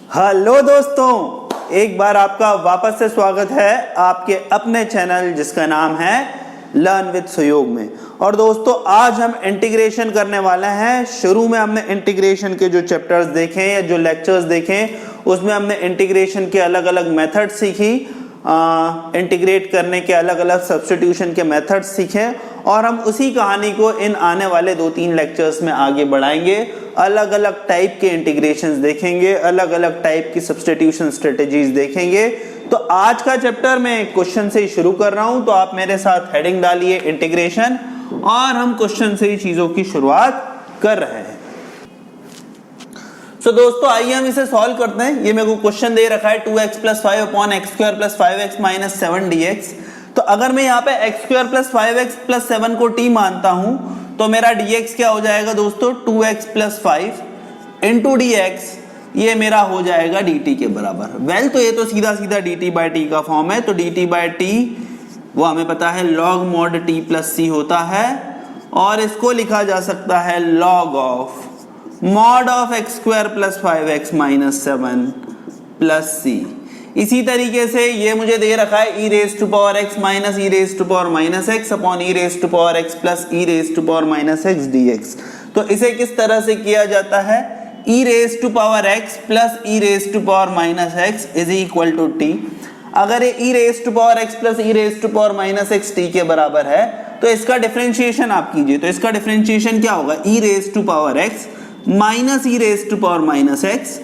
Hello दोस्तों, एक बार आपका वापस से स्वागत है आपके अपने चैनल जिसका नाम है लर्न विद सुयोग में। और दोस्तों आज हम इंटीग्रेशन करने वाले हैं। शुरू में हमने इंटीग्रेशन के जो चैप्टर्स देखे या जो लेक्चर्स देखे उसमें हमने इंटीग्रेशन के अलग अलग मेथड सीखी, इंटीग्रेट करने के अलग अलग सब्स्टिट्यूशन के मेथड्स सीखे और हम उसी कहानी को इन आने वाले 2-3 लेक्चर्स में आगे बढ़ाएंगे। अलग अलग टाइप के इंटीग्रेशंस देखेंगे, अलग अलग टाइप की सब्स्टिट्यूशन स्ट्रेटजीज देखेंगे। तो आज का चैप्टर मैं एक क्वेश्चन से ही शुरू कर रहा हूं, तो आप मेरे साथ हेडिंग डालिए इंटीग्रेशन और हम क्वेश्चन से ही चीजों की शुरुआत कर रहे हैं। तो दोस्तों आइए हम इसे सॉल्व करते हैं। ये मेरे को क्वेश्चन दे रखा है 2x + 5 upon x² + 5x - 7 dx। तो अगर मैं यहाँ पे x² + 5x + 7 को t मानता हूं तो मेरा dx क्या हो जाएगा दोस्तों, 2x + 5 इंटू dx, ये मेरा हो जाएगा dt के बराबर। तो ये तो सीधा सीधा dt/t का फॉर्म है। तो dt/t वो हमें पता है log mod t + c होता है और इसको लिखा जा सकता है log of mod of x² + 5x - 7 + c। इसी तरीके से ये मुझे दे रखा है e⁻x - e⁻x upon e⁻x + e⁻x dx। तो इसे किस तरह से किया जाता है, e⁻x + e⁻x is equal to t। अगर ये e⁻x + e⁻x t के बराबर है तो इसका डिफरेंशिएशन आप कीजिए। तो इसका डिफरेंशिएशन क्या होगा, e⁻x - e⁻x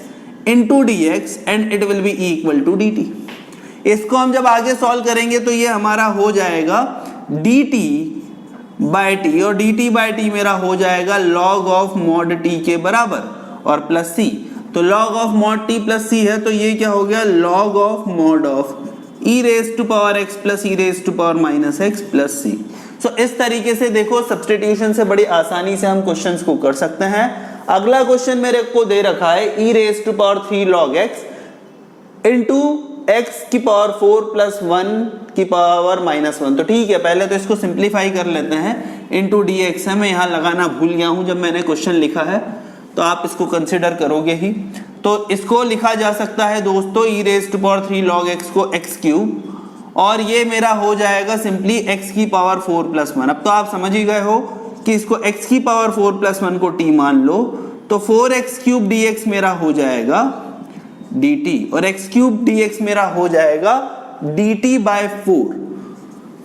into dx and it will be equal to dt। इसको हम जब आगे सॉल्व करेंगे तो ये हमारा हो जाएगा dt/t और dt/t मेरा हो जाएगा log ऑफ mod t के बराबर और प्लस c। तो log of mod t plus c है तो ये क्या हो गया, log of mod of e⁻x + e⁻x plus c। सो इस तरीके से देखो सब्स्टिट्यूशन से बड़ी आसानी से हम क्वेश्चंस को कर सकते हैं। अगला क्वेश्चन मेरे को दे रखा है e⁻³ log x into x⁴ + 1⁻⁻1। तो ठीक है, पहले तो इसको सिंप्लीफाई कर लेते हैं। इंटू dx है, मैं यहाँ लगाना भूल गया हूँ जब मैंने क्वेश्चन लिखा है, तो आप इसको कंसिडर करोगे ही। तो इसको लिखा जा सकता है दोस्तों e⁻³ log x को x³ और ये मेरा हो जाएगा सिंपली x⁴ + 1। अब तो आप समझ ही गए हो कि इसको x⁴ + 1 को t मान लो तो 4x³ dx मेरा हो जाएगा dt और x³ dx मेरा हो जाएगा dt/4।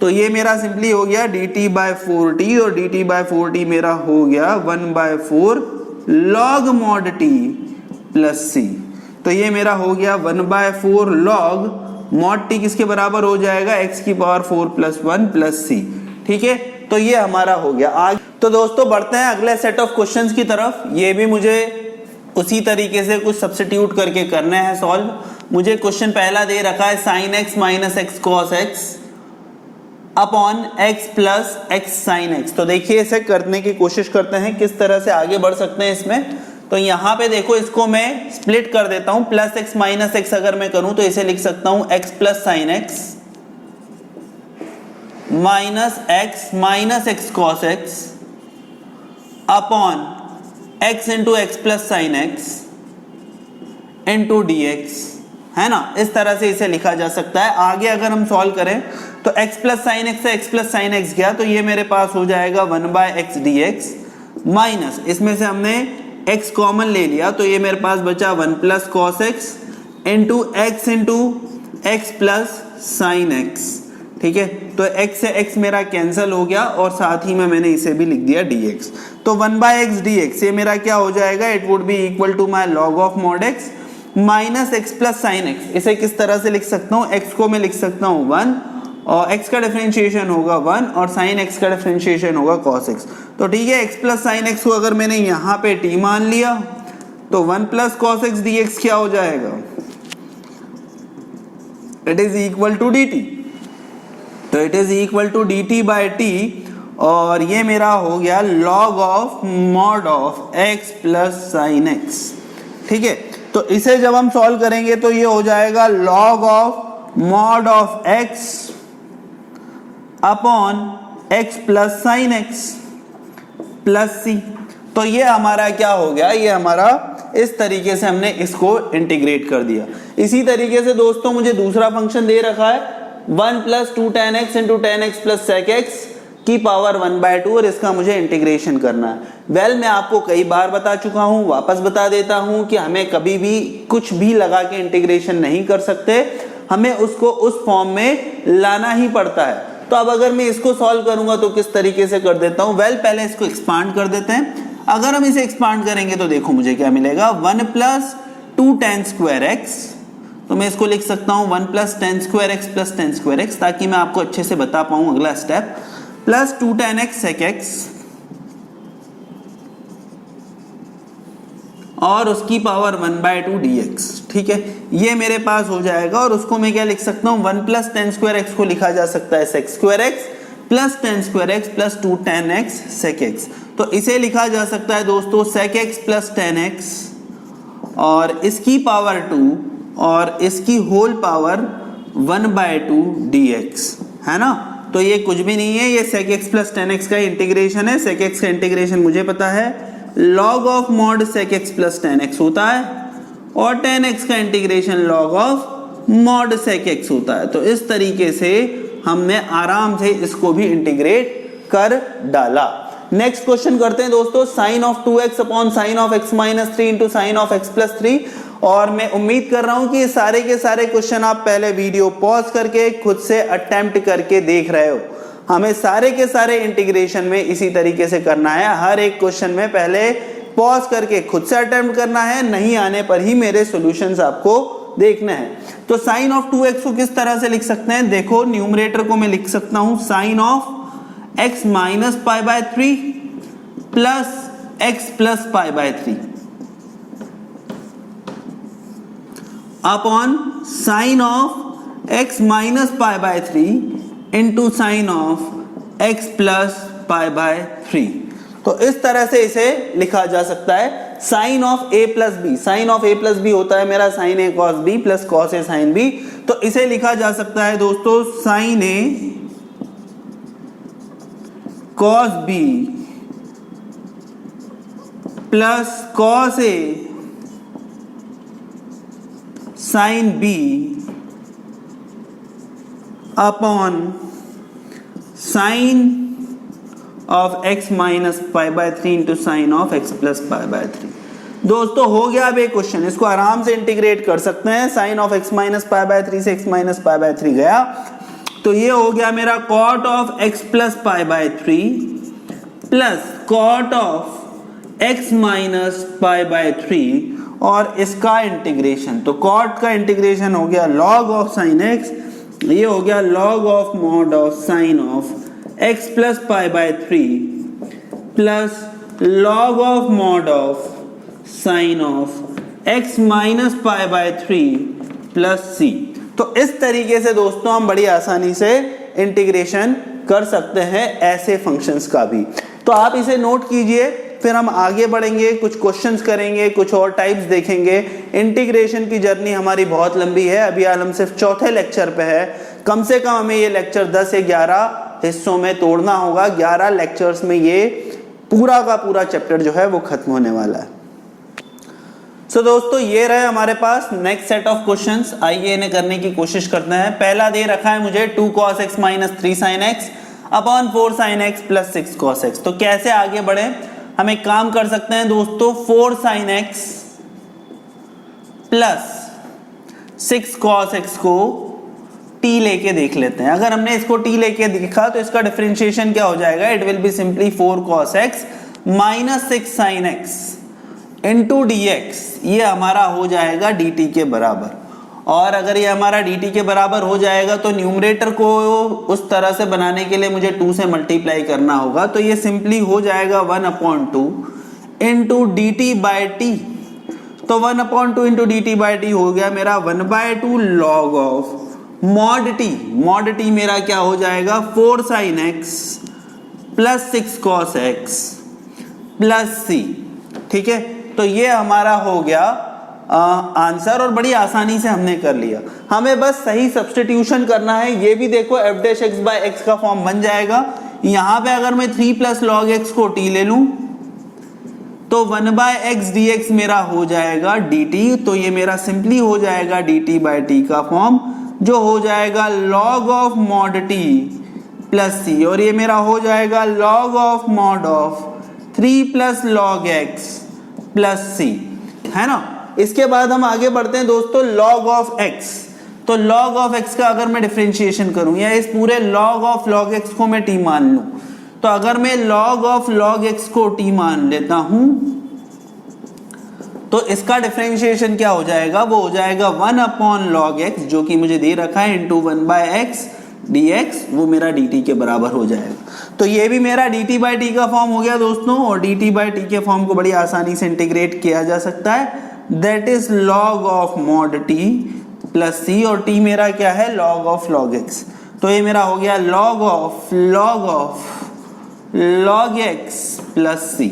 तो ये मेरा सिंपली हो गया dt/4t और dt/4t मेरा हो गया 1/4 log mod t + c। तो ये मेरा हो गया 1/4 log mod t किसके बराबर हो जाएगा, x⁴ + 1 + c। ठीक है, तो ये हमारा हो गया। आज तो दोस्तों बढ़ते हैं अगले सेट ऑफ क्वेश्चंस की तरफ। ये भी मुझे उसी तरीके से कुछ सब्स्टिट्यूट करके करने हैं सॉल्व। मुझे क्वेश्चन पहला दे रखा है sin x - x cos x upon x + x sin x। तो देखिए इसे करने की कोशिश करते हैं किस तरह से आगे बढ़ सकते हैं इसमें। तो यहाँ पे देखो इसको मैं स्प्लिट कर देता हूँ, +x - x अगर मैं करूँ तो इसे लिख सकता हूँ x + sin x - x cos x upon x into x + sin x into dx, है ना। इस तरह से इसे लिखा जा सकता है। आगे अगर हम सॉल्व करें तो x + sin x से x + sin x गया तो ये मेरे पास हो जाएगा 1/x dx माइनस, इसमें से हमने x कॉमन ले लिया तो ये मेरे पास बचा 1 + cos x into x + sin x। ठीक है, तो x से x मेरा कैंसिल हो गया और साथ ही में मैंने इसे भी लिख दिया dx। तो 1/x dx ये मेरा क्या हो जाएगा, it would be equal to my log of mod x minus x + sin x। इसे किस तरह से लिख सकता हूँ, x को मैं लिख सकता हूँ 1 और x का डिफरेंशिएशन होगा 1 और sin x का डिफरेंशिएशन होगा cos x। तो ठीक है, x + sin x को अगर मैंने यहाँ पे t मान लिया तो 1 + cos x dx क्या हो जाएगा, it is equal to dt। तो it is equal to dt/t और ये मेरा हो गया log of mod of x + sin x। ठीक है, तो इसे जब हम सॉल्व करेंगे तो ये हो जाएगा log of mod of x upon x + sin x + c। तो ये हमारा क्या हो गया, ये हमारा इस तरीके से हमने इसको इंटीग्रेट कर दिया। इसी तरीके से दोस्तों मुझे दूसरा फंक्शन दे रखा है 1 + 2 tan x × tan x + sec x की पावर 1/2 और इसका मुझे इंटीग्रेशन करना है। मैं आपको कई बार बता चुका हूं, वापस बता देता हूं कि हमें कभी भी कुछ भी लगा के इंटीग्रेशन नहीं कर सकते, हमें उसको उस फॉर्म में लाना ही पड़ता है। तो अब अगर मैं इसको सॉल्व करूंगा तो किस तरीके से कर देता हूं, पहले इसको एक्सपांड कर देते हैं। अगर हम इसे एक्सपांड करेंगे तो देखो मुझे क्या मिलेगा, 1 + 2 tan²x, तो मैं इसको लिख सकता हूं 1 + tan²x + tan²x, ताकि मैं आपको अच्छे से बता पाऊं अगला step, plus 2 tan x sec x और उसकी पावर 1/2 dx। ठीक है, ये मेरे पास हो जाएगा और उसको मैं क्या लिख सकता हूं, 1 + tan²x को लिखा जा सकता है sec² plus tan² plus 2 tan x sec x। तो इसे लिखा जा सकता है दोस्तों sec x plus tan x और इसकी पावर 2 और इसकी होल पावर 1/2 dx, है ना। तो ये कुछ भी नहीं है, ये sec x plus tan x का इंटीग्रेशन है। sec x का इंटीग्रेशन मुझे पता है log of mod sec x plus tan x होता है और tan x का integration log of mod sec x होता है। तो इस तरीके से हमने आराम से इसको भी इंटीग्रेट कर डाला। नेक्स्ट क्वेश्चन करते हैं दोस्तों, sin of 2x upon sin of x - 3 into sin of x + 3। और मैं उम्मीद कर रहा हूं कि ये सारे के सारे क्वेश्चन आप पहले वीडियो पॉज करके खुद से अटेम्प्ट करके देख रहे हो। हमें सारे के सारे इंटीग्रेशन में इसी तरीके से करना है, हर एक क्वेश्चन में पहले पॉज करके खुद से अटेम्प्ट करना है, नहीं आने पर ही मेरे सॉल्यूशंस आपको देखना है। तो sin of 2x को किस तरह से लिख सकते हैं, देखो न्यूमरेटर को मैं लिख सकता हूं sin of x - π/3 plus x plus π/3 upon sin of x - π/3 into sine of x plus π/3। तो इस तरह से इसे लिखा जा सकता है sin of a plus b। Sine of a plus b होता है मेरा sin a cos b plus cos a sin b। तो इसे लिखा जा सकता है दोस्तों sin a cos b plus cos a sin b upon sin of x minus π/3 into sine of x plus π/3। दोस्तों हो गया अब एक क्वेश्चन, इसको आराम से इंटीग्रेट कर सकते हैं। साइन ऑफ x माइनस π/3 से x माइनस π/3 गया, तो ये हो गया मेरा cot of x plus π/3 plus cot of x minus π/3 और इसका इंटीग्रेशन। तो cot का इंटीग्रेशन हो गया log of sin x, ये हो गया log of mod of sin of x plus π/3 plus log of mod of sin of x minus π/3 plus c। तो इस तरीके से दोस्तों हम बड़ी आसानी से इंटीग्रेशन कर सकते हैं ऐसे फंक्शंस का भी। तो आप इसे नोट कीजिए, फिर हम आगे बढ़ेंगे, कुछ क्वेश्चंस करेंगे, कुछ और टाइप्स देखेंगे। इंटीग्रेशन की जर्नी हमारी बहुत लंबी है, अभी हम सिर्फ चौथे लेक्चर पे है। कम से कम हमें ये लेक्चर 10 से 11 हिस्सों में तोड़ना होगा। 11 लेक्चर्स में ये पूरा का पूरा चैप्टर जो है वो खत्म होने वाला है। सो दोस्तों ये रहे हमारे पास नेक्स्ट सेट ऑफ क्वेश्चंस। आइए इन्हें करने की कोशिश करते हैं। पहला दे रखा है मुझे 2 cos x minus 3 sin x upon 4 sin x plus 6 cos x। तो कैसे आगे बढ़े, हम एक काम कर सकते हैं दोस्तों, 4 sin x plus 6 cos x को t लेके देख लेते हैं। अगर हमने इसको t लेके देखा तो इसका डिफरेंशिएशन क्या हो जाएगा, it will be simply 4 cos x minus 6 sin x into dx। ये हमारा हो जाएगा dt के बराबर। और अगर ये हमारा dt के बराबर हो जाएगा तो न्यूमरेटर को उस तरह से बनाने के लिए मुझे 2 से मल्टीप्लाई करना होगा। तो ये सिंपली हो जाएगा 1/2 इंटू dt बाई टी। तो 1/2 इंटू dt बाई टी हो गया मेरा 1/2 log of mod t। mod t मेरा क्या हो जाएगा 4 sin x plus 6 cos x plus c। ठीक है, तो ये हमारा हो गया आंसर और बड़ी आसानी से हमने कर लिया। हमें बस सही सब्स्टिट्यूशन करना है। ये भी देखो f dash x by x का फॉर्म बन जाएगा। यहां पे अगर मैं 3 प्लस log x को t ले लूं तो 1/x dx मेरा हो जाएगा dt, तो ये मेरा सिंपली हो जाएगा dt/t का फॉर्म, जो हो जाएगा log of mod t plus c, और ये मेरा हो जाएगा log of mod of 3 plus log x plus c, है ना। इसके बाद हम आगे बढ़ते हैं दोस्तों log ऑफ x। तो log ऑफ x का अगर मैं डिफरेंशिएशन करूं या इस पूरे log ऑफ log x को मैं t मान लूं, तो अगर मैं log ऑफ log x को t मान लेता हूं तो इसका डिफरेंशिएशन क्या हो जाएगा, वो हो जाएगा 1/log x, जो कि मुझे दे रखा है, इंटू 1/x dx, वो मेरा dt के बराबर हो जाएगा। तो ये भी मेरा dt/t का फॉर्म हो गया दोस्तों, और dt/t के फॉर्म को बड़ी आसानी से इंटीग्रेट किया जा सकता है, that is log of mod t plus c, और t मेरा क्या है, log ऑफ log x। तो ये मेरा हो गया log of log x plus c।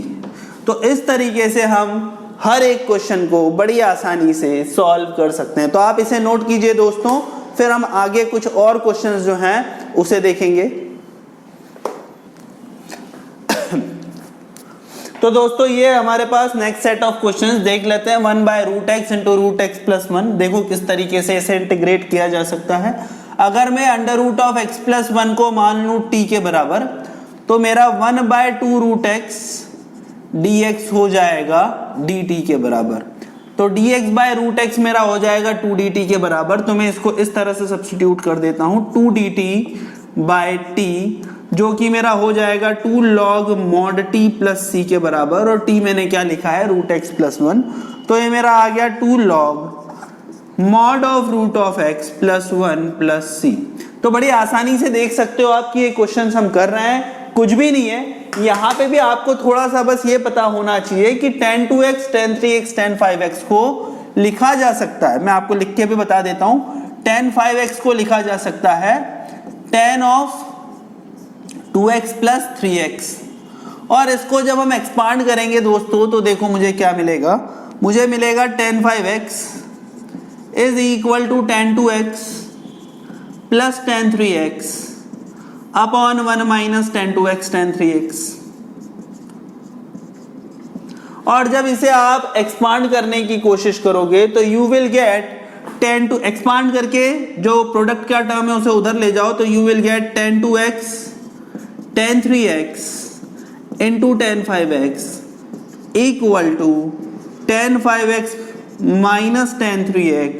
तो इस तरीके से हम हर एक क्वेश्चन को बड़ी आसानी से सॉल्व कर सकते हैं। तो आप इसे नोट कीजिए दोस्तों, फिर हम आगे कुछ और क्वेश्चंस जो हैं उसे देखेंगे। तो दोस्तों ये हमारे पास नेक्स्ट सेट ऑफ क्वेश्चंस देख लेते हैं। 1/√x इंटू √x प्लस 1, देखो किस तरीके से इसे इंटीग्रेट किया जा सकता है। अगर मैं √x प्लस 1 को मान लूं t के बराबर, तो मेरा 1/2√x dx हो जाएगा dt के बराबर। तो dx/√x मेरा हो जाएगा 2dt के बराबर। तो मैं इसको इस तरह से सब्स्टिट्यूट कर देता हूं, 2dt/t, जो कि मेरा हो जाएगा 2 log mod t plus c के बराबर, और t मैंने क्या लिखा है, √x प्लस 1। तो ये मेरा आ गया 2 log mod of √x plus 1 plus c। तो बड़ी आसानी से देख सकते हो आप कि ये क्वेश्चन हम कर रहे हैं, कुछ भी नहीं है। यहाँ पे भी आपको थोड़ा सा बस ये पता होना चाहिए कि tan 2x, tan 3x, tan 5x को लिखा जा सकता है। मैं आपको लिख के भी बता देता हूं, tan 5x को लिखा जा सकता है tan of 2x plus 3x, और इसको जब हम एक्सपांड करेंगे दोस्तों, तो देखो मुझे क्या मिलेगा, मुझे मिलेगा tan 5x is equal to tan 2x plus tan 3x upon 1 minus tan 2x tan 3x। और जब इसे आप एक्सपांड करने की कोशिश करोगे तो you will get tan 2, expand करके जो प्रोडक्ट का टर्म है उसे उधर ले जाओ, तो you will get tan 2x tan 3x into tan 5x equal to tan 5x minus tan 3x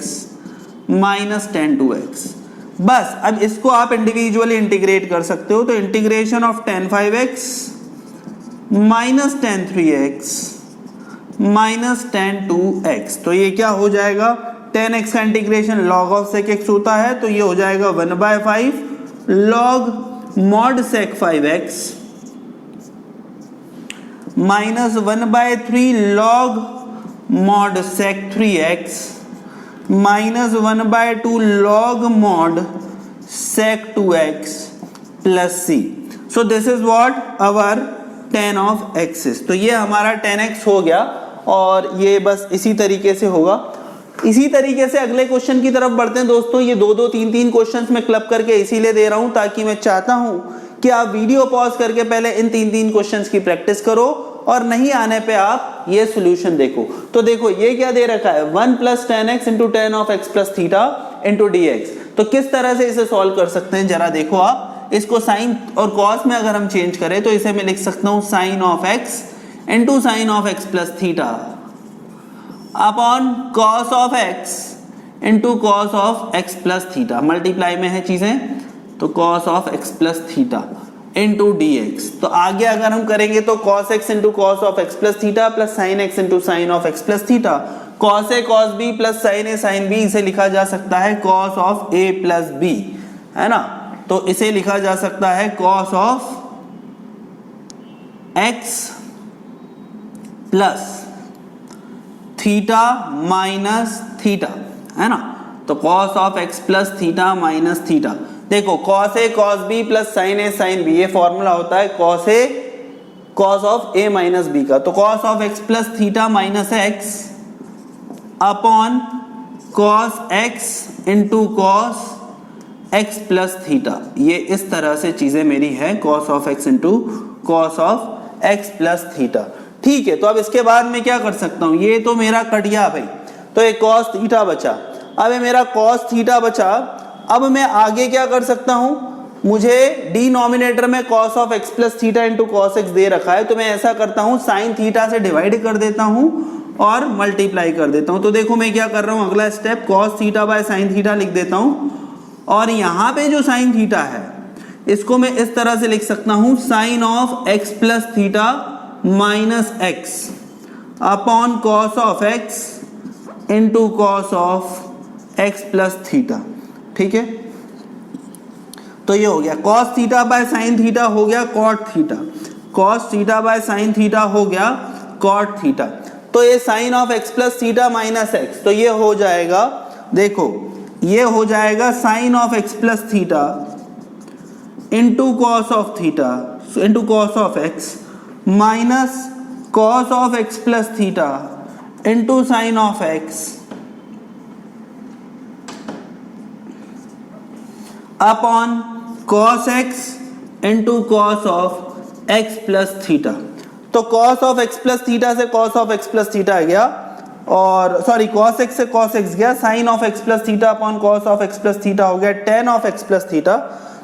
minus tan 2x। बस अब इसको आप इंडिविजुअली इंटीग्रेट कर सकते हो। तो integration of tan 5x minus tan 3x minus tan 2x, तो ये क्या हो जाएगा, tan x का integration log of sec x होता है, तो ये हो जाएगा 1/5 log mod sec 5x minus 1/3 log mod sec 3x minus 1/2 log mod sec 2x plus c। So this is what our tan of x is। तो ये हमारा tan x हो गया, और ये बस इसी तरीके से होगा। इसी तरीके से अगले क्वेश्चन की तरफ बढ़ते हैं दोस्तों। ये 2-2, 3-3 क्वेश्चंस मैं क्लब करके इसीलिए दे रहा हूं, ताकि मैं चाहता हूं कि आप वीडियो पॉज करके पहले इन 3-3 क्वेश्चंस की प्रैक्टिस करो, और नहीं आने पे आप ये सॉल्यूशन देखो। तो देखो ये क्या दे रखा है, 1 plus tan x into tan of x plus theta into dx। तो किस तरह से इसे सॉल्व कर सकते हैं, जरा देखो आप। इसको साइन और कॉस में अगर हम चेंज करें तो इसे मैं लिख सकता हूं sine of x into sine of x plus theta upon cos of x into cos of x plus theta. Multiply में है चीजें, तो cos of x plus theta into dx। तो आगे अगर हम करेंगे तो cos x into cos of x plus theta plus sine x into sine of x plus theta. cos a cos b plus sin a sin b, इसे लिखा जा सकता है cos of a plus b, है ना। तो इसे लिखा जा सकता है cos of x plus theta minus theta, है ना। तो cos of x plus theta minus theta. देखो cos a cos b plus sin a sin b, ये फॉर्मूला होता है cos a cos of a minus b का। तो cos of x plus theta minus x upon cos x into cos x plus theta. ये इस तरह से चीजें मेरी है, cos of x into cos of x plus theta. ठीक है, तो अब इसके बाद मैं क्या कर सकता हूं, ये तो मेरा कट गया भाई, तो एक cos थीटा बचा। अब ये मेरा cos थीटा बचा, अब मैं आगे क्या कर सकता हूं, मुझे डिनोमिनेटर में cos of x plus theta into cos x दे रखा है, तो मैं ऐसा करता हूं साइन थीटा से डिवाइड कर देता हूं और मल्टीप्लाई कर देता हूं। तो देखो मैं क्या कर रहा हूं, अगला step cos theta by sine theta लिख देता हूं, और यहां पे जो साइन थीटा है इसको मैं इस तरह से लिख सकता हूं, sine of x plus theta minus x upon cos of x into cos of x plus theta. ठीक है, तो ये हो गया cos theta by sine theta हो गया cot theta, cos theta by sine theta हो गया cot थीटा। तो ये sine of x plus theta minus x, तो ये हो जाएगा, देखो ये हो जाएगा sine of x plus theta into cos of theta into cos of x minus cos of x plus theta into sine of x upon cos x into cos of x plus theta. तो cos of x plus theta से cos of x plus theta आ गया, और sorry cos x से cos x गया, sine of x plus theta upon cos of x plus theta हो गया tan of x plus theta.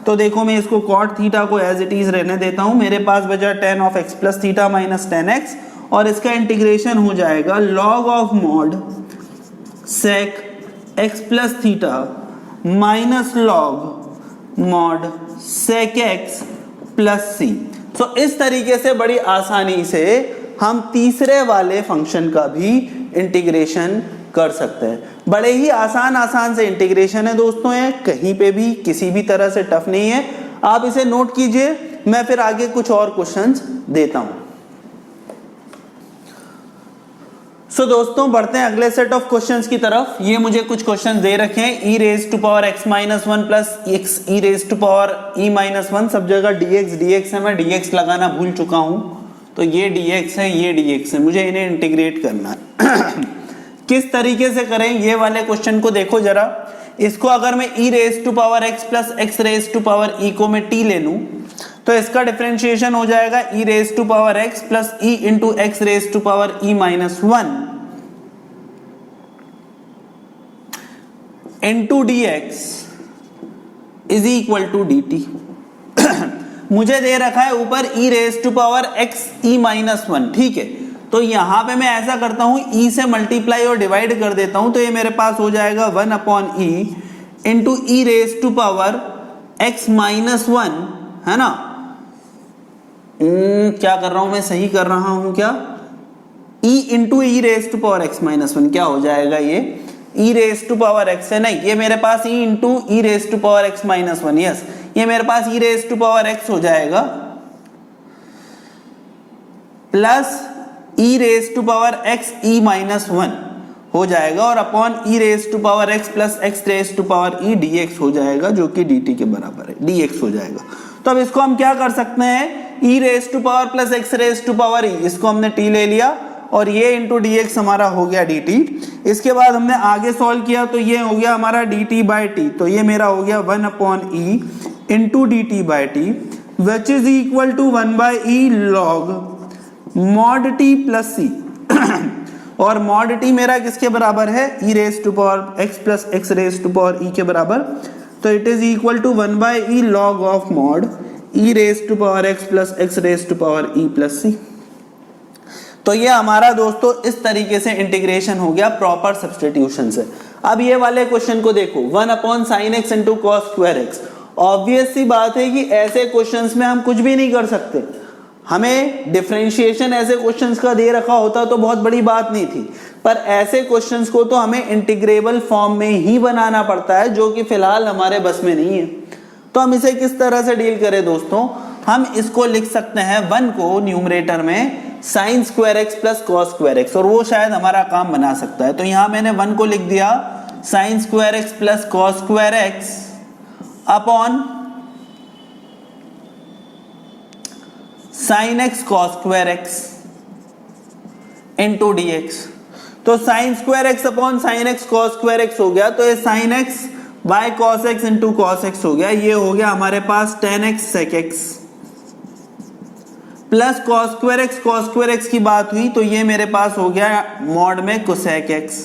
तो देखो मैं इसको cot थीटा को एज इट इज रहने देता हूं, मेरे पास बचा tan of x plus theta minus tan x, और इसका इंटीग्रेशन हो जाएगा log of mod sec x plus theta minus log mod sec x plus c। तो इस तरीके से बड़ी आसानी से हम तीसरे वाले फंक्शन का भी इंटीग्रेशन कर सकते हैं। बड़े ही आसान से इंटीग्रेशन है दोस्तों, ये कहीं पे भी किसी भी तरह से टफ नहीं है, आप इसे नोट कीजिए, मैं फिर आगे कुछ और क्वेश्चंस देता हूं। सो दोस्तों बढ़ते हैं अगले सेट ऑफ क्वेश्चंस की तरफ। ये मुझे कुछ क्वेश्चंस दे रखे हैं, e raise to power x minus one plus x e raise to power e minus one, सब जगह dx है, मैं dx लगाना भूल चुका हूं, तो ये dx है, ये dx है, मुझे इन्हें इंटीग्रेट करना है। किस तरीके से करें ये वाले क्वेश्चन को देखो जरा। इसको अगर मैं e raise to power x plus x raise to power e को मैं t ले लूं, तो इसका डिफरेंशिएशन हो जाएगा e raise to power x plus e into x raise to power e minus one into dx is equal to dt। मुझे दे रखा है ऊपर e raise to power x e minus one, ठीक है, तो यहां पे मैं ऐसा करता हूं e से मल्टीप्लाई और डिवाइड कर देता हूं, तो ये मेरे पास हो जाएगा 1 upon e into e raise to power x minus one, है ना। क्या कर रहा हूं मैं, सही कर रहा हूं क्या, e into e raise to power x minus one, क्या हो जाएगा ये e raise to power x है, नहीं ये मेरे पास e into e raise to power x minus one, yes ये मेरे पास e raise to power x हो जाएगा plus e raise to power x e minus one हो जाएगा, और upon e raise to power x plus x raise to power e dx हो जाएगा, जो कि dt के बराबर है, dx हो जाएगा। तो अब इसको हम क्या कर सकते हैं, e raise to power plus x raise to power e, इसको हमने t ले लिया, और ये इंटू dx हमारा हो गया dt। इसके बाद हमने आगे सॉल्व किया, तो ये हो गया हमारा dt बाई टी, तो ये मेरा हो गया 1 upon e into dt by t, which is equal to 1 by e log mod t plus c। और मॉड t मेरा किसके बराबर है, e raise to power x plus x raise to power e के बराबर, तो it is equal to 1 by e log of mod e raise to power x plus x raise to power e plus c। तो ये हमारा दोस्तों इस तरीके से इंटीग्रेशन हो गया प्रॉपर सब्स्टिट्यूशन से। अब ये वाले क्वेश्चन को देखो, 1 upon sine x into cos square x, obvious सी बात है कि ऐसे क्वेश्चंस में हम कुछ भी नहीं कर सकते, हमें डिफरेंशिएशन ऐसे क्वेश्चंस का दे रखा होता तो बहुत बड़ी बात नहीं थी, पर ऐसे क्वेश्चंस को तो हमें इंटीग्रेबल फॉर्म में ही बनाना पड़ता है, जो कि फिलहाल हमारे बस में नहीं है। तो हम इसे किस तरह से डील करें दोस्तों, हम इसको लिख सकते हैं 1 को न्यूमरेटर में sign square x plus cos square x, और वो शायद हमारा काम बना सकता है। तो यहां मैंने 1 को लिख दिया sign square x plus cos square x upon sine x cos square x into dx। तो sine square x upon sine x cos square x हो गया, तो ये sine x by cos x into cos x हो गया, ये हो गया हमारे पास tan x sec x plus cos square x की बात हुई तो ये मेरे पास हो गया मॉड में cosec x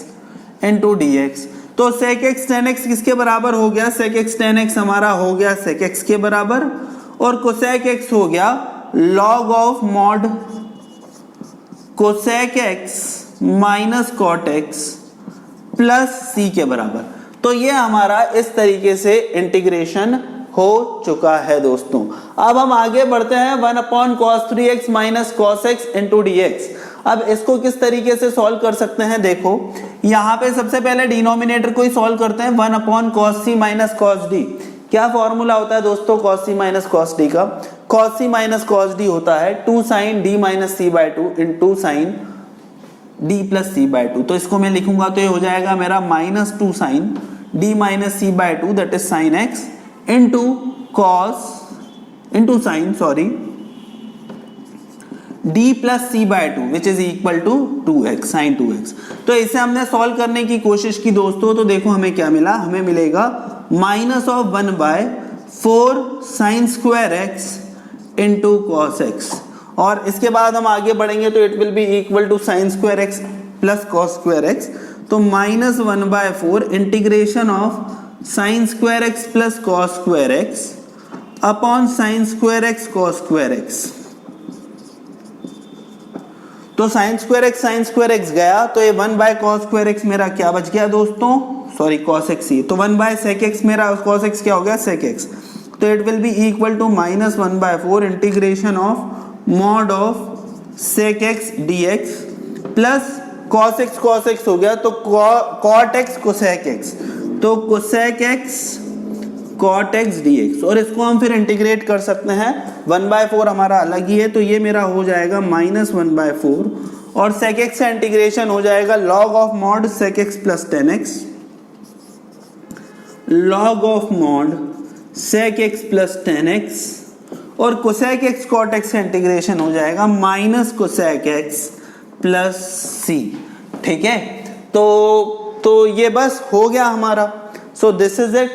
into D x. तो सेक एक्स टेन एक्स किसके बराबर हो गया, सेक एक्स टेन एक्स हमारा हो गया सेक एक्स के बराबर, और कोसेक एक्स हो गया log of mod cosec x minus cot x plus c के बराबर। तो ये हमारा इस तरीके से इंटीग्रेशन हो चुका है दोस्तों। अब हम आगे बढ़ते हैं 1/cos3x minus cos x into D x. अब इसको किस तरीके से सॉल्व कर सकते हैं, देखो यहां पे सबसे पहले डिनोमिनेटर को ही सॉल्व करते हैं। 1/cos c minus cos d, क्या फॉर्मूला होता है दोस्तों cos c minus cos d का, cos c minus cos d होता है 2 sin d minus c by 2 into sine d plus c by 2। तो इसको मैं लिखूंगा तो ये हो जाएगा मेरा minus 2 sin d minus c by 2 that is sine x into cos into sine d plus c by 2 which is equal to 2x sine 2x। तो इसे हमने सॉल्व करने की कोशिश की दोस्तों, तो देखो हमें क्या मिला, हमें मिलेगा minus of 1/4 sine square x into cos x, और इसके बाद हम आगे बढ़ेंगे तो it will be equal to sine square x plus cos square x. तो minus 1/4 integration of sine square x plus cos square x upon sine square x cos square x. तो sine square x गया तो ये 1/cos square x मेरा क्या बच गया दोस्तों, सॉरी cos एक्स ही, तो 1/sec एक्स मेरा cos एक्स क्या हो गया sec एक्स। तो it will be equal to minus 1/4 integration of mod of sec x d x plus cos x हो गया तो cot एक्स cosec एक्स, तो cosec x cot x dx, और इसको हम फिर इंटीग्रेट कर सकते हैं। 1/4 हमारा अलग ही है तो ये मेरा हो जाएगा माइनस 1/4, और sec x का इंटीग्रेशन हो जाएगा log of mod sec x plus 10x, log of mod sec x plus 10x, और cosec x cot x का इंटीग्रेशन हो जाएगा minus cosec x plus c। ठीक है, तो ये बस हो गया हमारा। सो दिस इज इट।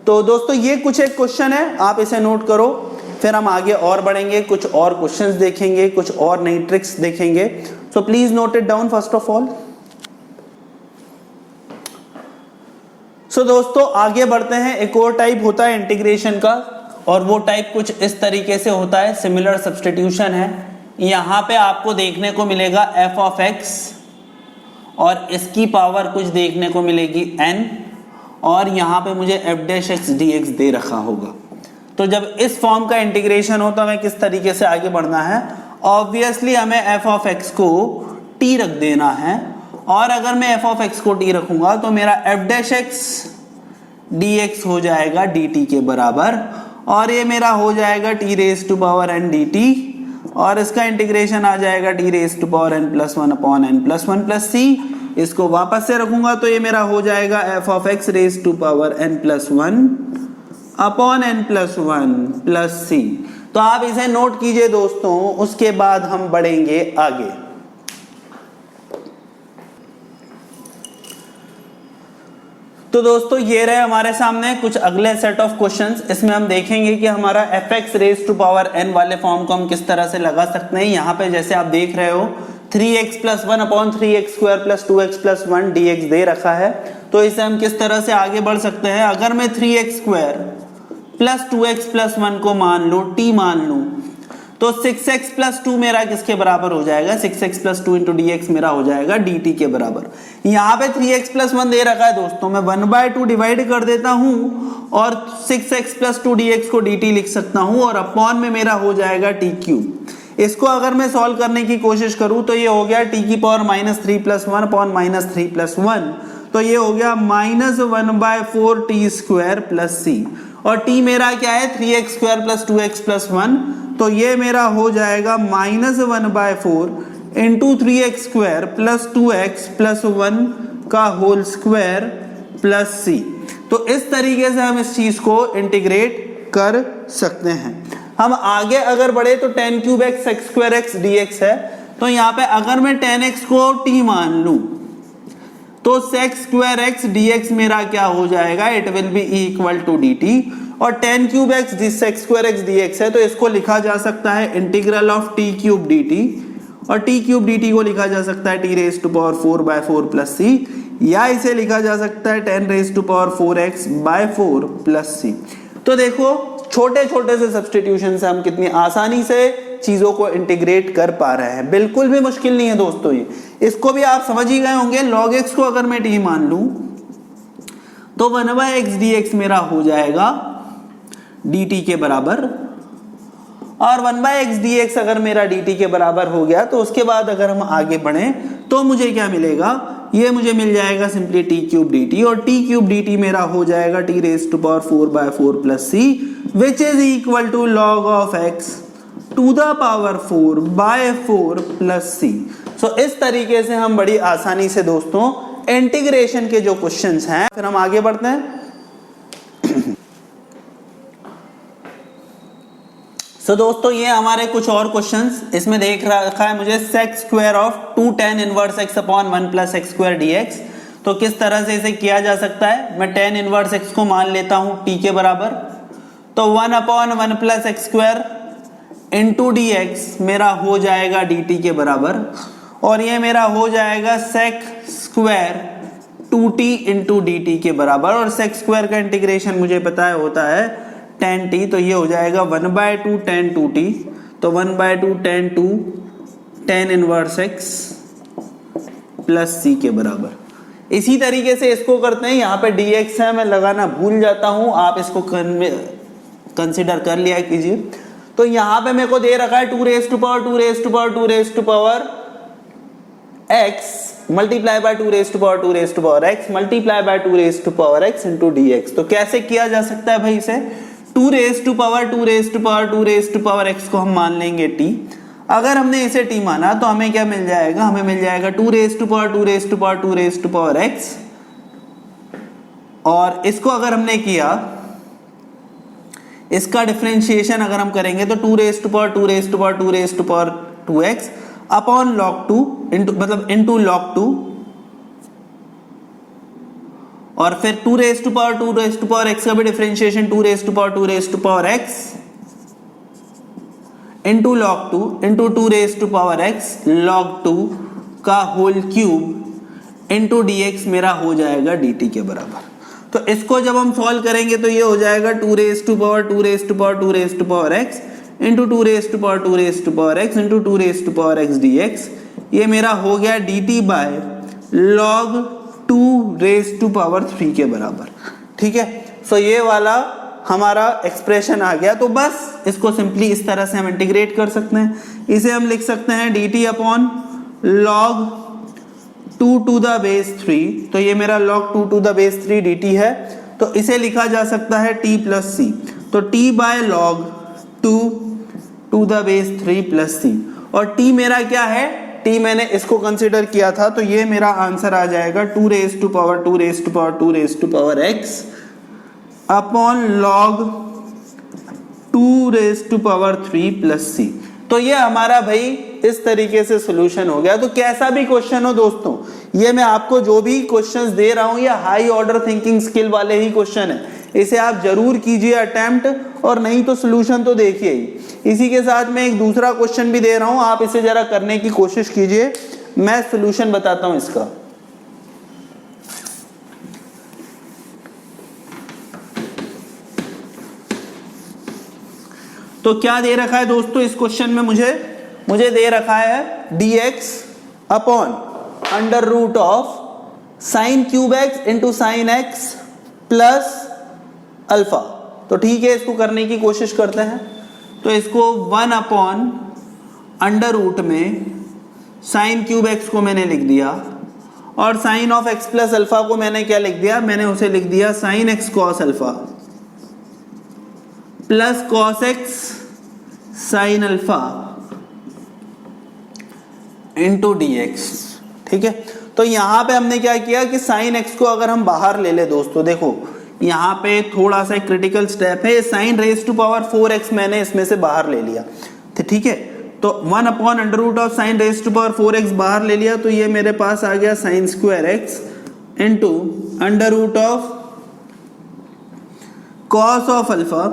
तो दोस्तों ये कुछ एक क्वेश्चन है, आप इसे नोट करो, फिर हम आगे और बढ़ेंगे, कुछ और क्वेश्चंस देखेंगे, कुछ और नई ट्रिक्स देखेंगे। So please note it down first of all. So दोस्तों आगे बढ़ते हैं, एक और टाइप होता है इंटीग्रेशन का, और वो टाइप कुछ इस तरीके से होता है, सिमिलर सब्स्टिट्यूशन है। यहां पे आपको देखने को मिलेगा f ऑफ x और इसकी पावर कुछ देखने को मिलेगी n, और यहाँ पे मुझे f डैश x dx दे रखा होगा। तो जब इस फॉर्म का इंटीग्रेशन हो तो हमें किस तरीके से आगे बढ़ना है, ऑब्वियसली हमें f ऑफ x को t रख देना है, और अगर मैं f ऑफ x को t रखूंगा तो मेरा f डैश x dx हो जाएगा dt के बराबर, और ये मेरा हो जाएगा t raise to power n dt, और इसका इंटीग्रेशन आ जाएगा t raise to power n plus 1 upon n plus 1 plus c। इसको वापस से रखूंगा तो ये मेरा हो जाएगा f of x raise to power n plus 1 upon n plus 1 plus c। तो आप इसे नोट कीजिए दोस्तों, उसके बाद हम बढ़ेंगे आगे। तो दोस्तों ये रहे हमारे सामने कुछ अगले सेट ऑफ क्वेश्चंस। इसमें हम देखेंगे कि हमारा fx raise to power n वाले फॉर्म को हम किस तरह से लगा सकते हैं। यहाँ पे जैसे आप देख रहे हो 3x plus 1 upon 3x square plus 2x plus 1 dx दे रखा है, तो इसे हम किस तरह से आगे बढ़ सकते हैं। अगर मैं 3x square plus 2x plus 1 को मान लो t मान लूं, तो 6x प्लस 2 मेरा किसके बराबर हो जाएगा, 6x प्लस 2 इंटू dx मेरा हो जाएगा dt के बराबर। यहाँ पे 3x प्लस 1 दे रखा है दोस्तों, मैं 1/2 डिवाइड कर देता हूं और 6x प्लस 2 dx को dt लिख सकता हूं, और अपॉन में मेरा हो जाएगा t क्यूब। इसको अगर मैं सॉल्व करने की कोशिश करूं तो ये हो गया t की power minus 3 plus 1 upon minus 3 plus 1, तो ये हो गया minus 1/4 t square plus c, और t मेरा क्या है 3x square plus 2x plus 1, तो ये मेरा हो जाएगा minus 1/4 into 3x square plus 2x plus 1 का होल स्क्वायर प्लस c। तो इस तरीके से हम इस चीज को इंटीग्रेट कर सकते हैं। हम आगे अगर बढ़े तो 10 cube x x square x dx है, तो यहाँ पे अगर मैं 10x को t मान लूं तो sec स्क्वायर x dx मेरा क्या हो जाएगा, it will be equal to dt, और टेन क्यूब एक्स जिस sec square x d x है, तो इसको लिखा जा सकता है integral of t cube d t, और टी क्यूब डी टी को लिखा जा सकता है t raise to power 4/4 plus c, या इसे लिखा जा सकता है 10 raise to power 4x/4 plus c. तो देखो छोटे छोटे से सब्स्टिट्यूशन से हम कितनी आसानी से चीजों को इंटीग्रेट कर पा रहे हैं, बिल्कुल भी मुश्किल नहीं है दोस्तों। ये इसको भी आप समझ ही गए होंगे। log x को अगर मैं t मान लूं तो 1/x dx मेरा हो जाएगा dt के बराबर, और 1/x dx अगर मेरा dt के बराबर हो गया तो उसके बाद अगर हम आगे बढ़े तो मुझे क्या मिलेगा, ये मुझे मिल जाएगा simply t cube d t, और टी क्यूब डी टी मेरा हो जाएगा t raise to power 4/4 plus c, which is equal to log of x to the power 4/4 plus c. So इस तरीके से हम बड़ी आसानी से दोस्तों इंटीग्रेशन के जो क्वेश्चंस हैं, फिर हम आगे बढ़ते हैं। सो दोस्तों ये हमारे कुछ और क्वेश्चंस इसमें देख रखा है मुझे, sex square of 2 tan inverse x upon 1 plus x square dx। तो किस तरह से इसे किया जा सकता है, मैं tan इनवर्स x को मान लेता हूं t के बराबर, तो 1/1 plus x square into dx मेरा हो जाएगा dt के बराबर, और ये मेरा हो जाएगा sec square 2t into dt के बराबर, और सेक स्क्वायर का इंटीग्रेशन मुझे पता है होता है tan t, तो ये हो जाएगा 1/2 tan 2t, तो 1/2 tan 2 tan inverse x plus c के बराबर। इसी तरीके से इसको करते हैं, यहाँ पे dx है, मैं लगाना भूल जाता हूं, आप इसको कंसिडर कर लिया कीजिए। तो यहाँ पे मेरे को दे रखा है 2 raise to power 2 raise to power 2 raise to power x multiply by 2 raise to power 2 raise to power x multiply by 2 raise to power x into dx। तो कैसे किया जा सकता है भाई इसे, 2 raise to power 2 raise to power 2 raise to power x को हम मान लेंगे t। अगर हमने इसे t माना तो हमें क्या मिल जाएगा, हमें मिल जाएगा 2 raise to power 2 raise to power 2 raise to power x, और इसको अगर हमने किया, इसका डिफरेंशिएशन अगर हम करेंगे तो 2 raise to power 2 raise to power 2 raise to power 2x upon log 2 into मतलब इंटू log 2, और फिर 2 raise to power 2 raise to power x का भी differentiation 2 raise to power 2 raise to power x into log 2 into 2 raise to power x log 2 का whole cube into dx मेरा हो जाएगा dt के बराबर। तो इसको जब हम सॉल्व करेंगे तो ये हो जाएगा 2 raise to power 2 raise to power 2 raise to power x into 2 raise to power 2 raise to power x into 2 raise to power x dx। ये मेरा हो गया dt by log 2 raise to power 3 के बराबर। ठीक है, सो ये वाला हमारा एक्सप्रेशन आ गया। तो बस इसको सिंपली इस तरह से हम इंटीग्रेट कर सकते हैं। इसे हम लिख सकते हैं dt upon log 2 to the base 3, तो ये मेरा log 2 to the base 3 dt है। तो इसे लिखा जा सकता है t प्लस c, तो t by log 2 to the base 3 plus c, और t मेरा क्या है, t मैंने इसको कंसिडर किया था, तो ये मेरा आंसर आ जाएगा 2 raise to power 2 raise to power 2 raise to power x upon log 2 raise to power 3 plus c। तो ये हमारा भाई इस तरीके से सॉल्यूशन हो गया। तो कैसा भी क्वेश्चन हो दोस्तों, ये मैं आपको जो भी क्वेश्चंस दे रहा हूं, ये हाई ऑर्डर थिंकिंग स्किल वाले ही क्वेश्चन है, इसे आप जरूर कीजिए अटेम्प्ट, और नहीं तो सॉल्यूशन तो देखिए ही। इसी के साथ मैं एक दूसरा क्वेश्चन भी दे रहा हूं, आप इसे जरा करने की कोशिश कीजिए, मैं सॉल्यूशन बताता हूं इसका। तो क्या दे रखा है दोस्तों इस क्वेश्चन में, मुझे दे रखा है dx upon under root of sine cube x into sine x plus alpha. तो ठीक है, इसको करने की कोशिश करते हैं। तो इसको 1 अपॉन अंडर रूट में साइन क्यूब एक्स को मैंने लिख दिया, और sine of x plus alpha को मैंने क्या लिख दिया, मैंने उसे लिख दिया sine x cos alpha plus cos x sine alpha into dx। ठीक है, तो यहां पे हमने क्या किया कि साइन एक्स को अगर हम बाहर ले ले दोस्तों, देखो यहाँ पे थोड़ा सा क्रिटिकल स्टेप है, sine raise to power 4x मैंने इसमें से बाहर ले लिया। तो ठीक है, तो 1 upon under root of sine raise to power 4x बाहर ले लिया, तो ये मेरे पास आ गया sine square x into under root of cos of alpha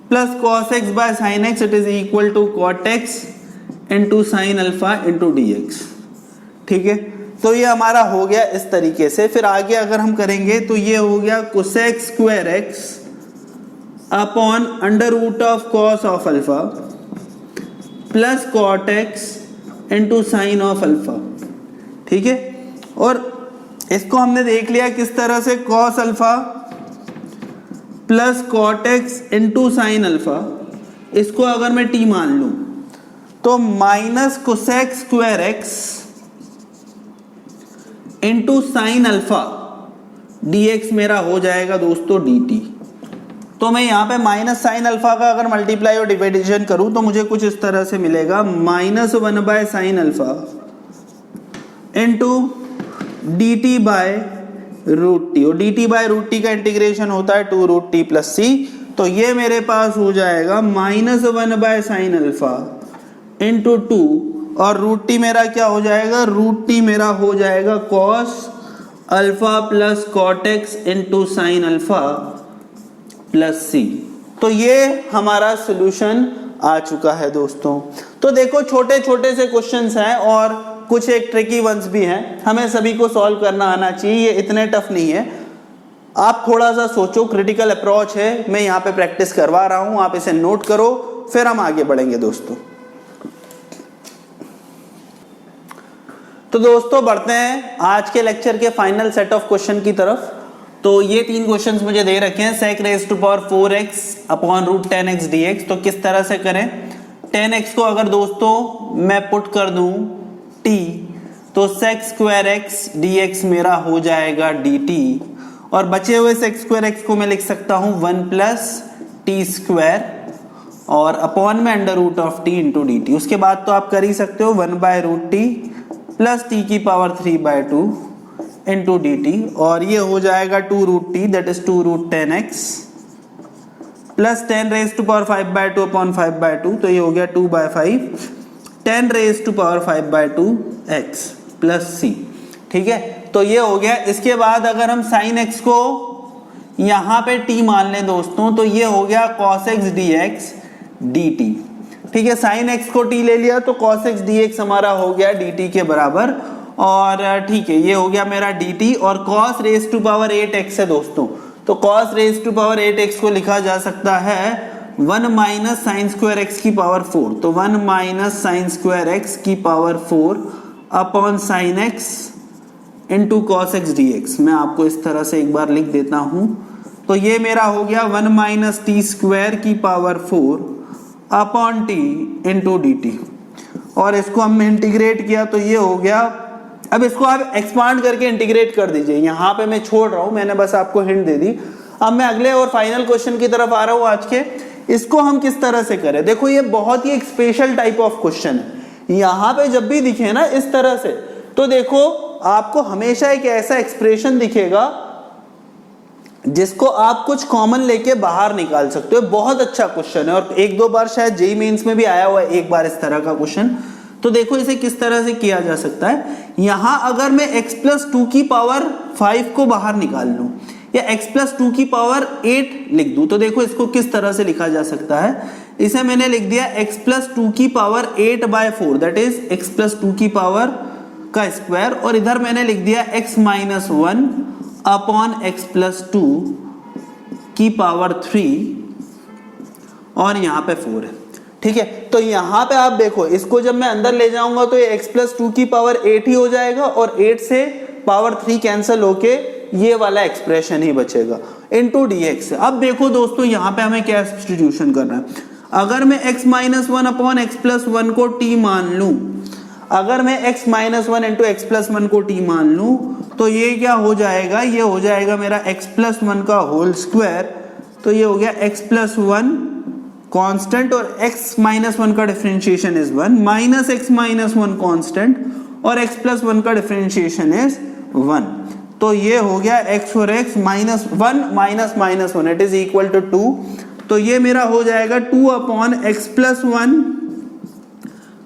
plus cos x by sin x, it is equal to cot x into sin alpha into dx। ठीक है, तो ये हमारा हो गया इस तरीके से। फिर आगे अगर हम करेंगे तो ये हो गया cosec square x upon under root of cos of alpha plus cot x into sine of alpha. ठीक है, और इसको हमने देख लिया किस तरह से, cos alpha plus cot x into sine alpha. इसको अगर मैं t मान लूं तो minus cosec square x into sine alpha dx मेरा हो जाएगा दोस्तों dt। तो मैं यहाँ पे माइनस साइन अल्फा का अगर मल्टीप्लाई और डिविजन करूं तो मुझे कुछ इस तरह से मिलेगा, minus 1 by sine alpha into d t by root t, और d t by root t का इंटीग्रेशन होता है 2 रूट टी प्लस सी। तो ये मेरे पास हो जाएगा minus 1 by sine alpha into 2, और रूट टी मेरा क्या हो जाएगा, रूट टी मेरा हो जाएगा cos alpha plus cot x into sine alpha plus c. तो ये हमारा सॉल्यूशन आ चुका है दोस्तों। तो देखो छोटे छोटे से क्वेश्चंस हैं और कुछ एक ट्रिकी वंस भी हैं, हमें सभी को सॉल्व करना आना चाहिए, ये इतने टफ नहीं है। आप थोड़ा सा सोचो, क्रिटिकल अप्रोच है, मैं यहाँ पे प्रैक्टिस करवा रहा हूँ, आप इसे नोट करो, फिर हम आगे बढ़ेंगे दोस्तों। तो दोस्तों बढ़ते हैं आज के लेक्चर के फाइनल सेट ऑफ क्वेश्चन की तरफ। तो ये 3 क्वेश्चंस मुझे दे रखे हैं, sec raise to power 4x upon root 10x dx। तो किस तरह से करें, 10x को अगर दोस्तों मैं पुट कर दूं t, तो sec स्क्वायर x dx मेरा हो जाएगा dt, और बचे हुए sec स्क्वायर x को मैं लिख सकता हूं 1 प्लस टी स्क्वायर और अपॉन में under root of t into dt। उसके बाद तो आप कर ही सकते हो 1 by root t plus t की पावर 3/2 इंटू डी टी, और ये हो जाएगा 2 root t, that is 2 root 10x plus 10 raise to power 5/2 upon 5/2, तो ये हो गया 2/5 10 raise to power 5/2 x plus c। ठीक है, तो ये हो गया। इसके बाद अगर हम sin x को यहाँ पे t मान लें दोस्तों, तो ये हो गया cos x dx dt। ठीक है, sin x को t ले लिया तो cos x dx हमारा हो गया dt के बराबर, और ठीक है ये हो गया मेरा dt, और cos raise to power 8x है दोस्तों, तो cos raise to power 8x को लिखा जा सकता है 1 माइनस साइन स्क्वायर x की पावर 4, तो 1 माइनस साइन स्क्वायर x की power 4 upon sine x into cos x dx। मैं आपको इस तरह से एक बार लिख देता हूं, तो ये मेरा हो गया 1 माइनस टी स्क्वायर की power 4 upon T into d t, और इसको हमने इंटीग्रेट किया तो ये हो गया। अब इसको आप एक्सपांड करके इंटीग्रेट कर दीजिए, यहाँ पे मैं छोड़ रहा हूँ, मैंने बस आपको हिंट दे दी। अब मैं अगले और फाइनल क्वेश्चन की तरफ आ रहा हूँ आज के। इसको हम किस तरह से करें, देखो ये बहुत ही एक स्पेशल टाइप ऑफ क्वेश्चन है। यहाँ पे जब भी दिखे ना इस तरह से, तो देखो आपको हमेशा एक ऐसा एक्सप्रेशन दिखेगा जिसको आप कुछ कॉमन लेके बाहर निकाल सकते हो। बहुत अच्छा क्वेश्चन है, और 1-2 बार शायद जेईई मेंस में भी आया हुआ है एक बार इस तरह का क्वेश्चन। तो देखो इसे किस तरह से किया जा सकता है। यहां अगर मैं x प्लस 2 की पावर 5 को बाहर निकाल लूं, या x प्लस 2 की पावर 8 लिख दूं, तो देखो इसको किस तरह से लिखा जा सकता है। इसे मैंने लिख दिया x प्लस 2 की power 8/4, that is x plus 2 की पावर का स्क्वायर, और इधर मैंने लिख दिया x minus 1 upon x plus 2 की पावर 3, और यहाँ पे 4 है। ठीक है, तो यहाँ पे आप देखो इसको जब मैं अंदर ले जाऊंगा तो ये x प्लस 2 की पावर 8 ही हो जाएगा, और 8 से पावर 3 कैंसिल होके ये वाला एक्सप्रेशन ही बचेगा इनटू dx। अब देखो दोस्तों यहाँ पे हमें क्या सब्स्टिट्यूशन करना है। अगर मैं x minus 1 upon x plus 1 को t मान लूं, अगर मैं x minus 1 into x plus 1 को t मान लूं, तो ये क्या हो जाएगा, ये हो जाएगा मेरा x प्लस 1 का होल स्क्वायर, तो ये हो गया x प्लस 1 कांस्टेंट, और x माइनस 1 का differentiation is 1 minus x minus 1 constant, और x प्लस 1 का डिफरेंशिएशन इज 1। तो ये हो गया x और x minus 1 minus minus 1 it is equal to 2। तो ये मेरा हो जाएगा 2 अपॉन x प्लस 1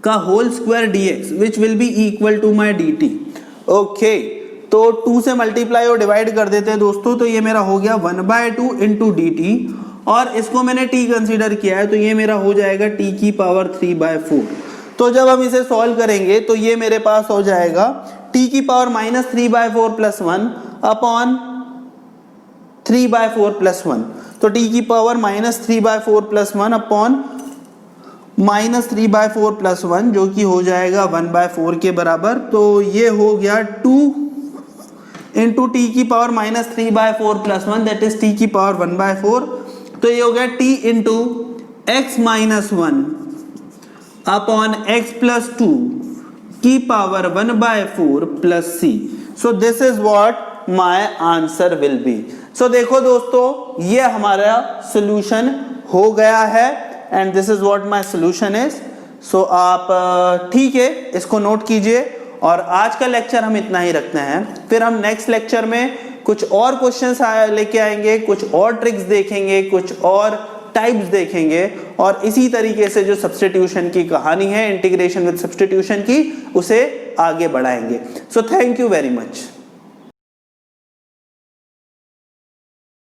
का whole square dx which will be equal to my dt। Okay, तो 2 से मल्टीप्लाई और डिवाइड कर देते हैं दोस्तों, तो ये मेरा हो गया 1/2 इंटू डी टी, और इसको मैंने t कंसीडर किया है तो ये मेरा हो जाएगा t की पावर 3/4। तो जब हम इसे सॉल्व करेंगे तो ये मेरे पास हो जाएगा t की पावर -3/4 प्लस 1 अपॉन 3/4 प्लस 1, तो t की पावर -3/4 प्लस 1 अपॉन -3/4 प्लस 1 जो कि हो जाएगा 1/4 के बराबर। तो ये हो गया 2 इंटू टी की power -3/4 plus 1 that is t की पावर 1/4। तो ये हो गया t into x minus 1 upon x plus 2 की power 1/4 plus c। So this is what my answer will be. So देखो दोस्तों ये हमारा सॉल्यूशन हो गया है and this is what my solution is. So आप ठीक है इसको नोट कीजिए, और आज का लेक्चर हम इतना ही रखते हैं। फिर हम नेक्स्ट लेक्चर में कुछ और क्वेश्चंस लेके आएंगे, कुछ और ट्रिक्स देखेंगे, कुछ और टाइप्स देखेंगे, और इसी तरीके से जो सब्स्टिट्यूशन की कहानी है, इंटीग्रेशन विद सब्स्टिट्यूशन की, उसे आगे बढ़ाएंगे। So thank you very much.